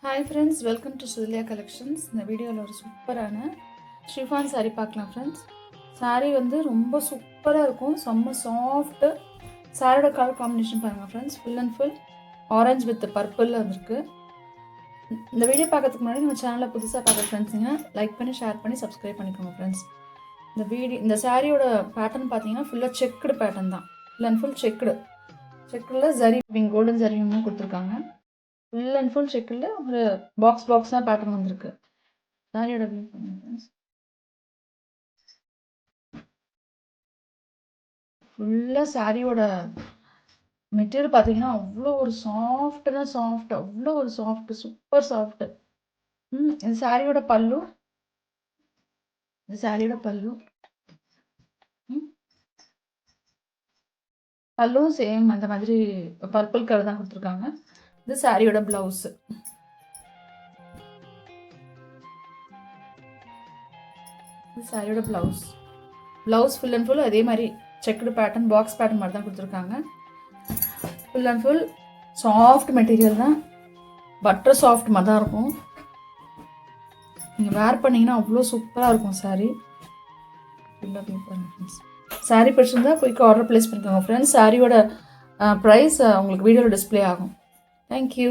Hi friends, welcome to Sudhilia collections. இந்த வீடியோவில் ஒரு சூப்பரான ஷிஃபான் சாரீ பார்க்கலாம் ஃப்ரெண்ட்ஸ். சாரீ வந்து ரொம்ப சூப்பராக இருக்கும், செம்ம சாஃப்ட்டு. சாரியோட கலர் காம்பினேஷன் பாருங்கள் friends, full and full orange with பர்பிளில் வந்துருக்கு. இந்த வீடியோ பார்க்கறதுக்கு முன்னாடி நம்ம சேனலில் புதுசாக பார்க்குற ஃப்ரெண்ட்ஸுங்க லைக் பண்ணி ஷேர் பண்ணி சப்ஸ்கிரைப் பண்ணிக்கோங்க ஃப்ரெண்ட்ஸ். இந்த சாரியோட பேட்டர்ன் பார்த்தீங்கன்னா ஃபுல்லாக செக்குடு பேட்டர்ன் தான், ஃபுல் அண்ட் ஃபுல் செக்குடில் ஜரி கோல்டன் ஜரியும் கொடுத்துருக்காங்க. ஃபுல் அண்ட் ஃபுல் செக்கில் ஒரு பாக்ஸ் தான் பேட்டர்ன் வந்திருக்கு. சாரியோட வியூ பண்ணுங்க ஃப்ரெண்ட்ஸ். ஃபுல்லாக சாரியோட மெட்டீரியல் பார்த்தீங்கன்னா அவ்வளோ ஒரு சாஃப்ட்னா சாஃப்ட், அவ்வளோ ஒரு சாஃப்ட், சூப்பர் சாஃப்ட். இந்த சாரியோட பல்லு, இந்த சாரியோட பல்லும் சேம் அந்த மாதிரி பர்பிள் கலர் தான் கொடுத்துருக்காங்க. இது சாரியோட பிளவுஸ். சாரியோட பிளவுஸ் ஃபுல் அண்ட் ஃபுல் அதே மாதிரி செக்குடு பேட்டர்ன், பாக்ஸ் பேட்டர்ன் மாதிரி தான் கொடுத்துருக்காங்க. Full and full soft material தான், பட்டர் சாஃப்ட் மாதிரி தான் இருக்கும். நீங்கள் வேர் பண்ணிங்கன்னா அவ்வளோ சூப்பராக இருக்கும் சாரீ. சாரீ பிடிச்சிருந்தா குயிக்காக ஆர்டர் ப்ளேஸ் பண்ணிக்கோங்க ஃப்ரெண்ட்ஸ். சாரியோட ப்ரைஸ் உங்களுக்கு வீடியோவில் டிஸ்பிளே ஆகும். தேங்க்யூ.